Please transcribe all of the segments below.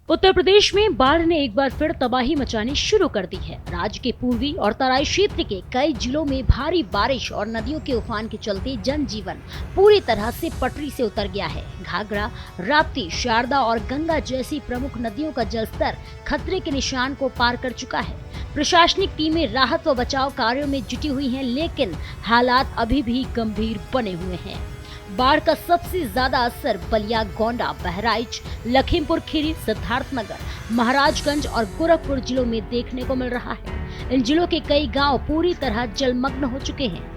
उत्तर प्रदेश में बाढ़ ने एक बार फिर तबाही मचानी शुरू कर दी है। राज्य के पूर्वी और तराई क्षेत्र के कई जिलों में भारी बारिश और नदियों के उफान के चलते जनजीवन पूरी तरह से पटरी से उतर गया है। घाघरा, राप्ती, शारदा और गंगा जैसी प्रमुख नदियों का जलस्तर खतरे के निशान को पार कर चुका है। प्रशासनिक टीमें राहत व बचाव कार्यों में जुटी हुई हैं, लेकिन हालात अभी भी गंभीर बने हुए हैं। बाढ़ का सबसे ज्यादा असर बलिया, गोंडा, बहराइच, लखीमपुर खीरी, सिद्धार्थनगर, महाराजगंज और गोरखपुर जिलों में देखने को मिल रहा है। इन जिलों के कई गांव पूरी तरह जलमग्न हो चुके हैं।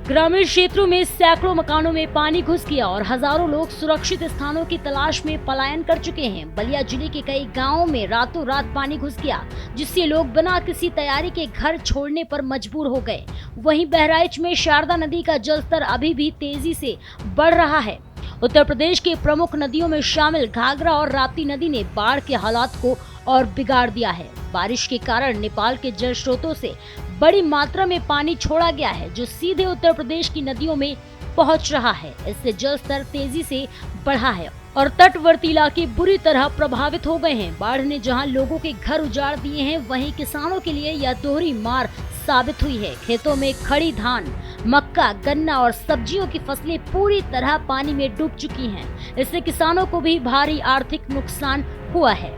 ग्रामीण क्षेत्रों में सैकड़ों मकानों में पानी घुस गया और हजारों लोग सुरक्षित स्थानों की तलाश में पलायन कर चुके हैं। बलिया जिले के कई गांवों में रातों रात पानी घुस गया, जिससे लोग बिना किसी तैयारी के घर छोड़ने पर मजबूर हो गए। वहीं बहराइच में शारदा नदी का जलस्तर अभी भी तेजी से बढ़ रहा है। उत्तर प्रदेश के प्रमुख नदियों में शामिल घाघरा और राप्ती नदी ने बाढ़ के हालात को और बिगाड़ दिया है। बारिश के कारण नेपाल के जल स्रोतों से बड़ी मात्रा में पानी छोड़ा गया है, जो सीधे उत्तर प्रदेश की नदियों में पहुंच रहा है। इससे जलस्तर तेजी से बढ़ा है और तटवर्ती इलाके बुरी तरह प्रभावित हो गए हैं। बाढ़ ने जहां लोगों के घर उजाड़ दिए हैं, वहीं किसानों के लिए यह दोहरी मार साबित हुई है। खेतों में खड़ी धान, मक्का, गन्ना और सब्जियों की फसलें पूरी तरह पानी में डूब चुकी हैं। इससे किसानों को भी भारी आर्थिक नुकसान हुआ है।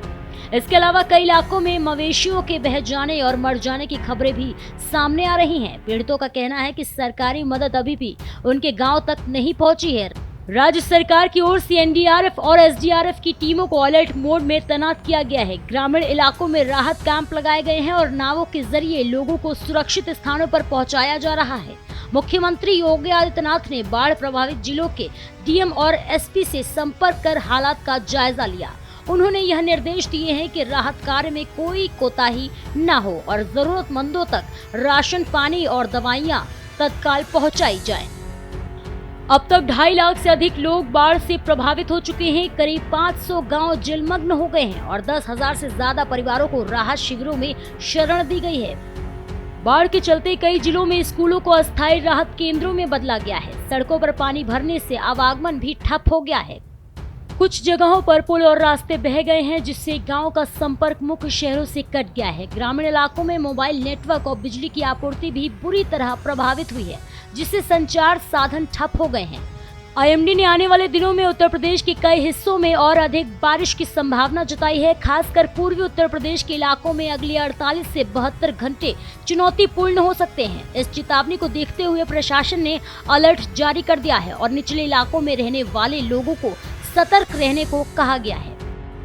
इसके अलावा कई इलाकों में मवेशियों के बह जाने और मर जाने की खबरें भी सामने आ रही हैं। पीड़ितों का कहना है कि सरकारी मदद अभी भी उनके गांव तक नहीं पहुंची है। राज्य सरकार की ओर से एनडीआरएफ और एसडीआरएफ की टीमों को अलर्ट मोड में तैनात किया गया है। ग्रामीण इलाकों में राहत कैंप लगाए गए हैं और नावों के जरिए लोगों को सुरक्षित स्थानों पर पहुंचाया जा रहा है। मुख्यमंत्री योगी आदित्यनाथ ने बाढ़ प्रभावित जिलों के डीएम और एसपी से संपर्क कर हालात का जायजा लिया। उन्होंने यह निर्देश दिए हैं कि राहत कार्य में कोई कोताही न हो और जरूरतमंदों तक राशन, पानी और दवाइयां तत्काल पहुंचाई जाएं। अब तक 2.5 लाख से अधिक लोग बाढ़ से प्रभावित हो चुके हैं। करीब 500 गांव जलमग्न हो गए हैं और 10,000 से ज्यादा परिवारों को राहत शिविरों में शरण दी गई है। बाढ़ के चलते कई जिलों में स्कूलों को अस्थायी राहत केंद्रों में बदला गया है। सड़कों पर पानी भरने से आवागमन भी ठप हो गया है। कुछ जगहों पर पुल और रास्ते बह गए हैं, जिससे गांव का संपर्क मुख्य शहरों से कट गया है। ग्रामीण इलाकों में मोबाइल नेटवर्क और बिजली की आपूर्ति भी बुरी तरह प्रभावित हुई है, जिससे संचार साधन ठप हो गए हैं। आईएमडी ने आने वाले दिनों में उत्तर प्रदेश के कई हिस्सों में और अधिक बारिश की संभावना जताई है। खासकर पूर्वी उत्तर प्रदेश के इलाकों में अगले 48 से 72 घंटे चुनौतीपूर्ण हो सकते हैं। इस चेतावनी को देखते हुए प्रशासन ने अलर्ट जारी कर दिया है और निचले इलाकों में रहने वाले लोगों को सतर्क रहने को कहा गया है।